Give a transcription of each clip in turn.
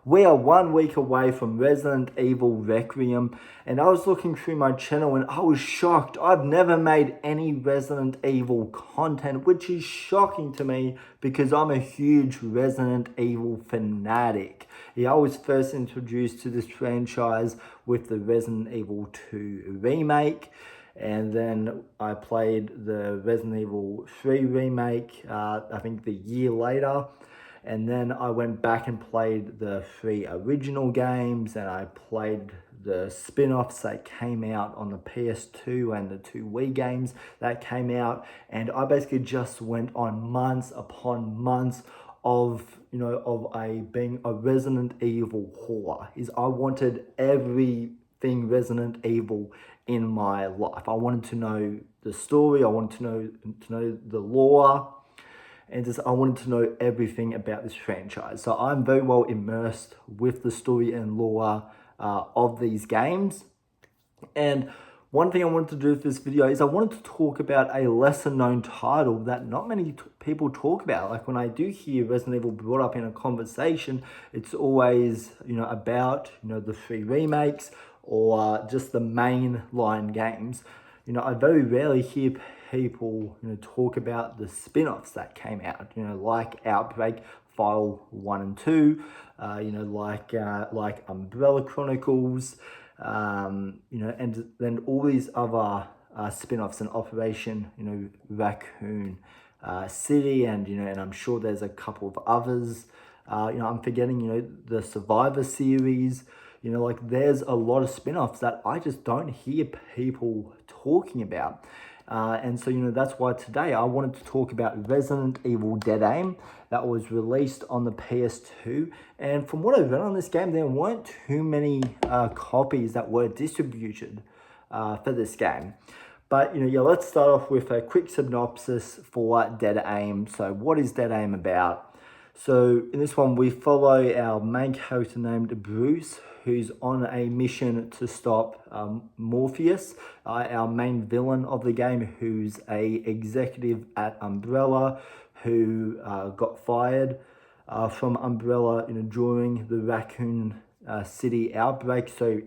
We are 1 week away from Resident Evil Requiem, and I was looking through my channel and I was shocked. I've never made any Resident Evil content, which is shocking to me because I'm a huge Resident Evil fanatic. Yeah, I was first introduced to this franchise with the Resident Evil 2 remake, and then I played the Resident Evil 3 remake, I think the year later. And then I went back and played the 3 original games, and I played the spin-offs that came out on the PS2 and the 2 Wii games that came out. And I basically just went on months upon months of being a Resident Evil whore. I wanted everything Resident Evil in my life. I wanted to know the story, I wanted to know the lore, and I wanted to know everything about this franchise. So I'm very well immersed with the story and lore of these games. And one thing I wanted to do for this video is I wanted to talk about a lesser known title that not many people talk about. Like when I do hear Resident Evil brought up in a conversation, it's always about the 3 remakes or just the mainline games. I very rarely hear people talk about the spin-offs that came out, like Outbreak, File 1 and 2, like Umbrella Chronicles, and then all these other spin-offs and Operation, Raccoon City, and I'm sure there's a couple of others. I'm forgetting, the Survivor series. There's a lot of spin-offs that I just don't hear people talking about. And so, that's why today I wanted to talk about Resident Evil Dead Aim that was released on the PS2. And from what I read on this game, there weren't too many copies that were distributed for this game. But, let's start off with a quick synopsis for Dead Aim. So what is Dead Aim about? So in this one, we follow our main character named Bruce, who's on a mission to stop Morpheus, our main villain of the game, who's a executive at Umbrella, who got fired from Umbrella during the Raccoon City outbreak. So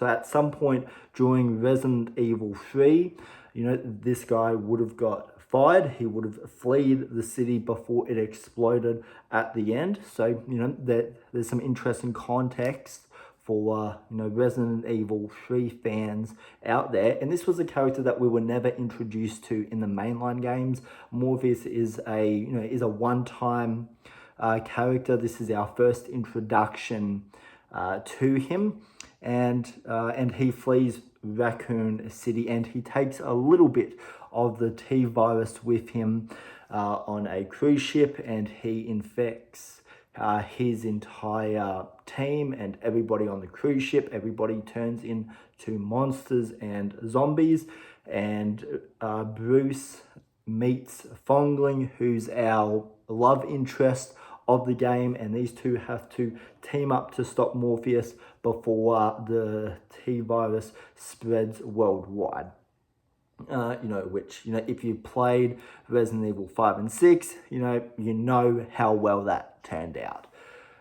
at some point during Resident Evil 3, this guy would have got fired. He would have fled the city before it exploded at the end. So, there's some interesting context for, Resident Evil 3 fans out there. And this was a character that we were never introduced to in the mainline games. Morpheus is a one-time character. This is our first introduction to him. And he flees Raccoon City, and he takes a little bit of the T-virus with him on a cruise ship, and he infects his entire team and everybody on the cruise ship. Everybody turns into monsters and zombies, and Bruce meets Fongling, who's our love interest of the game, and these two have to team up to stop Morpheus before the T-virus spreads worldwide. Which, if you played Resident Evil 5 and 6, you know how well that turned out.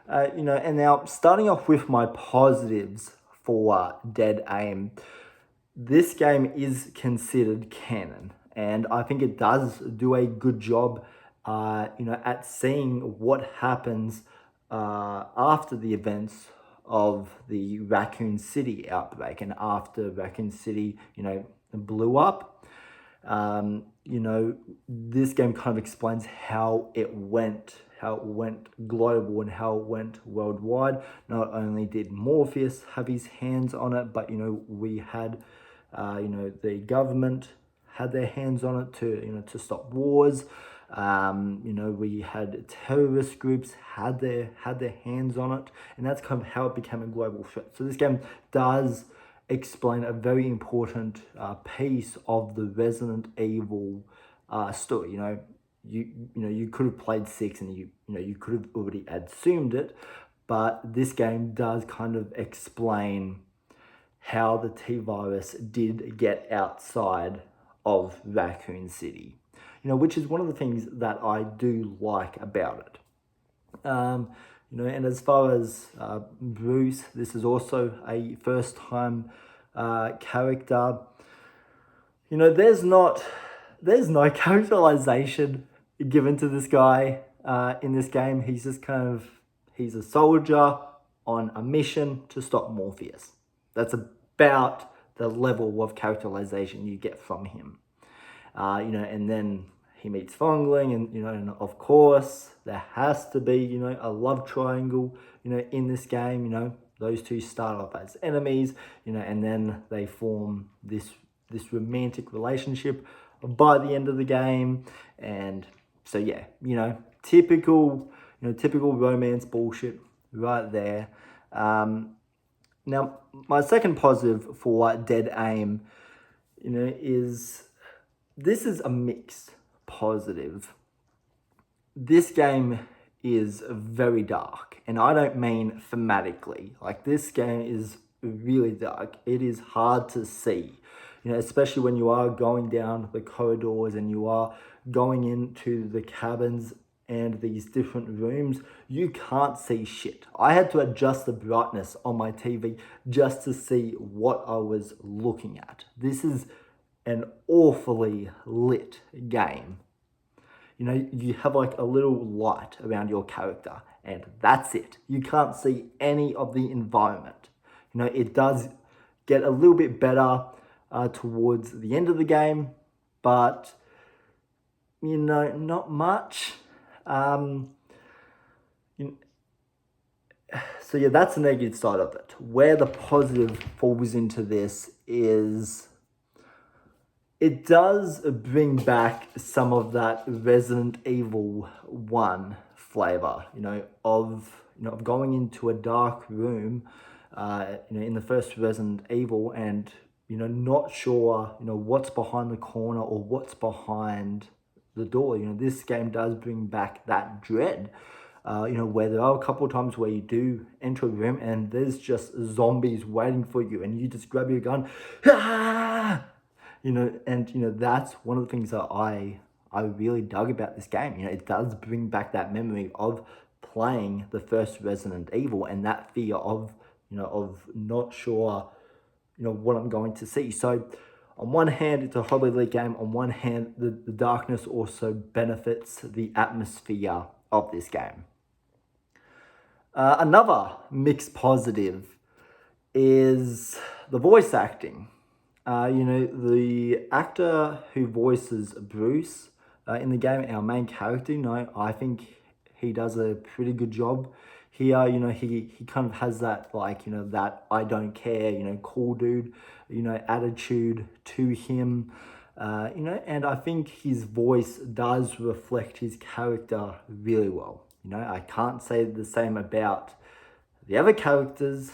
And now starting off with my positives for Dead Aim, this game is considered canon, and I think it does do a good job at seeing what happens after the events of the Raccoon City outbreak, and after Raccoon City, blew up. This game kind of explains how it went global and how it went worldwide. Not only did Morpheus have his hands on it, but we had the government had their hands on it to stop wars. We had terrorist groups had their hands on it, and that's kind of how it became a global threat. So this game does explain a very important piece of the Resident Evil story. You could have played 6 and you could have already assumed it, but this game does kind of explain how the T-virus did get outside of Raccoon City, which is one of the things that I do like about it. You know, and as far as Bruce, this is also a first-time character. You know, there's no characterization given to this guy in this game. He's just he's a soldier on a mission to stop Morpheus. That's about the level of characterization you get from him. You know, and then he meets Fongling, and you know, and of course there has to be, you know, a love triangle, you know, in this game. You know, those two start off as enemies, you know, and then they form this romantic relationship by the end of the game. And so yeah, you know, typical romance bullshit right there. Now my second positive for Dead Aim, you know, is this is a mixed positive. This game is very dark, and I don't mean thematically. Like, this game is really dark. It is hard to see, you know, especially when you are going down the corridors and you are going into the cabins and these different rooms. You can't see shit. I had to adjust the brightness on my TV just to see what I was looking at. This is an awfully lit game. You know, you have like a little light around your character, and that's it. You can't see any of the environment. You know, it does get a little bit better towards the end of the game, but, you know, not much. So yeah, that's the negative side of it. Where the positive falls into this is it does bring back some of that Resident Evil 1 flavor, of going into a dark room, in the first Resident Evil, and, not sure, what's behind the corner or what's behind the door. This game does bring back that dread, where there are a couple of times where you do enter a room and there's just zombies waiting for you, and you just grab your gun, that's one of the things that I really dug about this game. It does bring back that memory of playing the first Resident Evil and that fear of not sure, what I'm going to see. So on one hand, it's a horribly lit game. On one hand, the darkness also benefits the atmosphere of this game. Another mixed positive is the voice acting. The actor who voices Bruce in the game, our main character, I think he does a pretty good job here. He kind of has that, that I don't care, cool dude, attitude to him, and I think his voice does reflect his character really well. I can't say the same about the other characters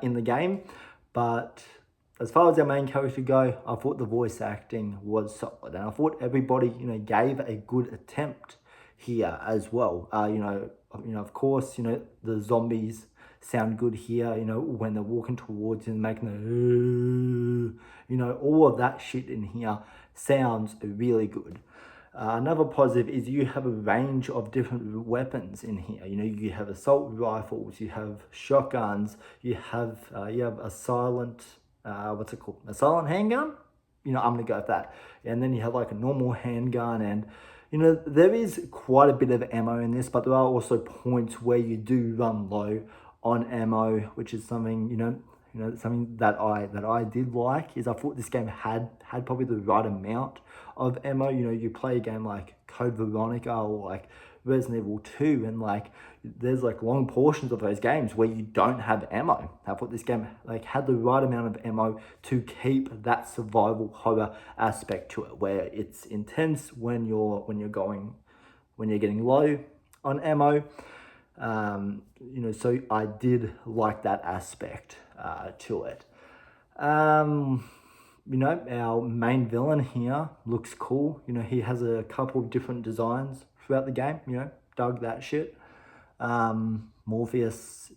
in the game, but as far as our main character go, I thought the voice acting was solid, and I thought everybody, gave a good attempt here as well. Of course, the zombies sound good here, when they're walking towards you and making the, all of that shit in here sounds really good. Another positive is you have a range of different weapons in here. You have assault rifles, you have shotguns, you have a silent, what's it called? A silent handgun? I'm gonna go with that. And then you have like a normal handgun, and there is quite a bit of ammo in this, but there are also points where you do run low on ammo, which is something, something that I did like. Is I thought this game had probably the right amount of ammo. You play a game like Code Veronica or like Resident Evil 2, and there's long portions of those games where you don't have ammo. I thought this game had the right amount of ammo to keep that survival horror aspect to it, where it's intense when you're getting low on ammo. So I did like that aspect to it. Our main villain here looks cool. He has a couple of different designs throughout the game. Dug that shit. Morpheus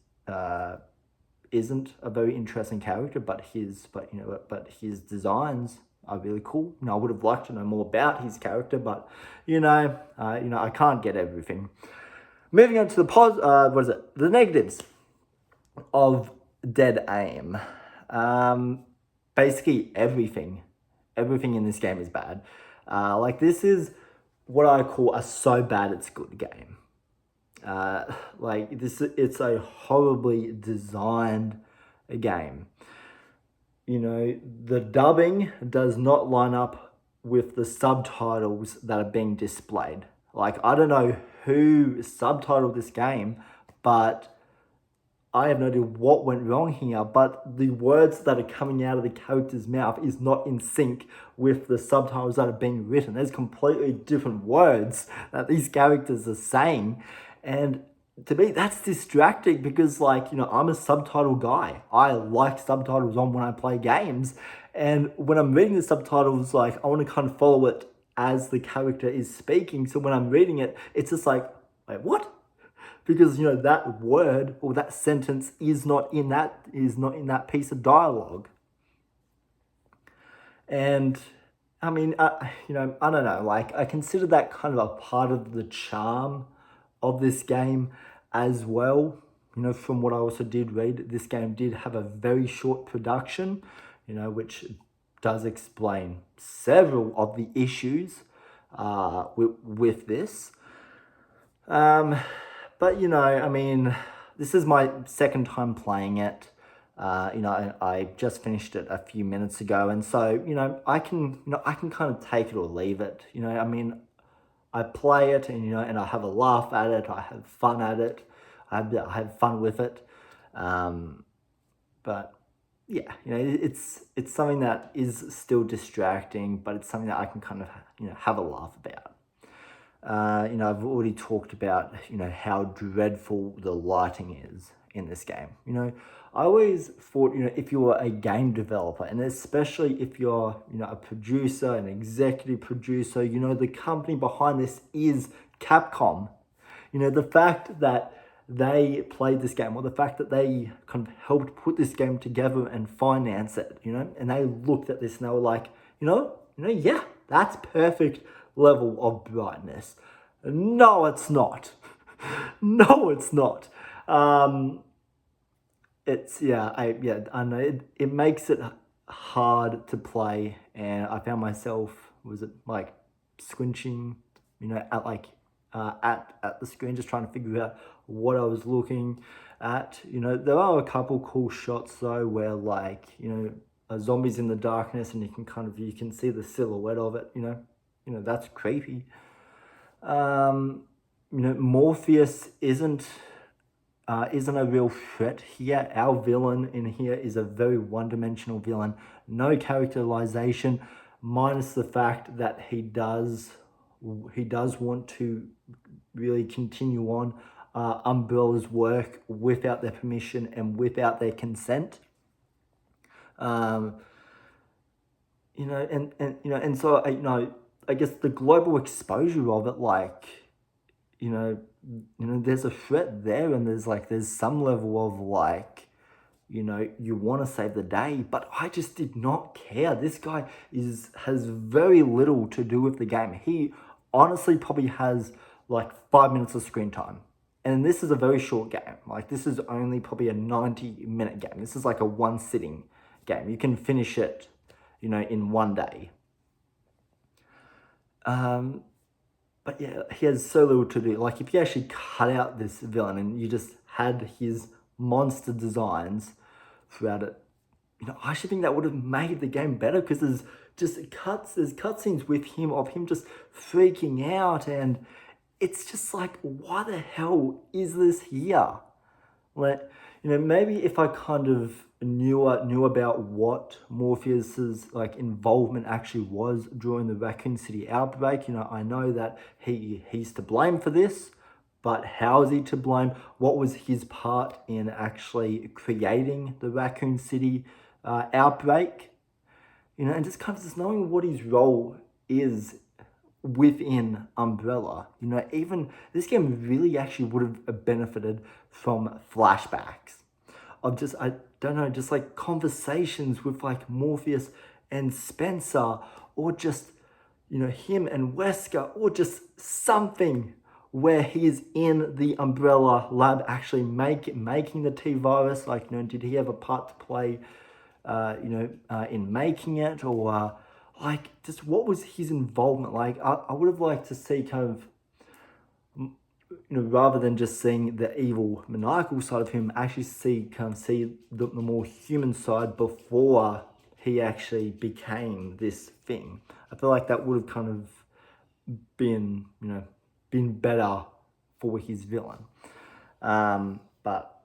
isn't a very interesting character, but his designs are really cool. I would have liked to know more about his character, but I can't get everything. Moving on to the negatives of Dead Aim. Basically everything in this game is bad. Like, this is what I call a so bad it's good game. Like, it's a horribly designed game. You know, the dubbing does not line up with the subtitles that are being displayed. Like, I don't know who subtitled this game, but I have no idea what went wrong here, but the words that are coming out of the character's mouth is not in sync with the subtitles that are being written. There's completely different words that these characters are saying, and to me, that's distracting because, like, you know, I'm a subtitle guy. I like subtitles on when I play games. And when I'm reading the subtitles, like, I want to kind of follow it as the character is speaking. So when I'm reading it, it's just like, wait, what? Because, you know, that word or that sentence is not in that piece of dialogue. And I mean, you know, I don't know, like, I consider that kind of a part of the charm of this game as well. You know, from what I also did read, this game did have a very short production, you know, which does explain several of the issues with this. But, you know, I mean, this is my second time playing it. You know, I just finished it a few minutes ago, and so, you know, I can kind of take it or leave it. You know, I mean, I play it, and, you know, and I have a laugh at it. I have fun at it. I have fun with it. But yeah, you know, it's something that is still distracting, but it's something that I can kind of, you know, have a laugh about. You know, I've already talked about, you know, how dreadful the lighting is in this game. You know, I always thought, you know, if you were a game developer, and especially if you're, you know, a producer, an executive producer, you know, the company behind this is Capcom. You know, the fact that they played this game, or the fact that they kind of helped put this game together and finance it, you know, and they looked at this and they were like, yeah, that's perfect level of brightness. No, it's not. No, it's not. I know it makes it hard to play, and I found myself, like squinching, you know, at the screen, just trying to figure out what I was looking at. You know, there are a couple cool shots though, where, like, you know, a zombie's in the darkness and you can see the silhouette of it. You know, that's creepy. You know, Morpheus isn't a real threat here. Our villain in here is a very one-dimensional villain. No characterization, minus the fact that he does want to really continue on Umbrella's work without their permission and without their consent. You know, and so I guess the global exposure of it, like, you know, there's a threat there, and there's some level of, like, you know, you want to save the day, but I just did not care. This guy has very little to do with the game. He honestly probably has like 5 minutes of screen time. And this is a very short game. Like, this is only probably a 90-minute game. This is like a one-sitting game. You can finish it, you know, in one day. But yeah, he has so little to do. Like, if you actually cut out this villain and you just had his monster designs throughout it, you know, I actually think that would have made the game better, because there's cutscenes with him, of him just freaking out, and it's just like, why the hell is this here? Like, you know, maybe if I kind of knew about what Morpheus's, like, involvement actually was during the Raccoon City outbreak, you know, I know that he's to blame for this, but how is he to blame? What was his part in actually creating the Raccoon City outbreak? You know, and just kind of just knowing what his role is within Umbrella. You know, even this game really actually would have benefited from flashbacks of just, I don't know, just like conversations with like Morpheus and Spencer, or just, you know, him and Wesker, or just something where he is in the Umbrella lab actually making the T-virus? Like, did he have a part to play, in making it? Or, just what was his involvement? Like, I would have liked to see kind of, rather than just seeing the evil maniacal side of him, actually see the more human side before he actually became this thing. I feel like that would have kind of been better for his villain. But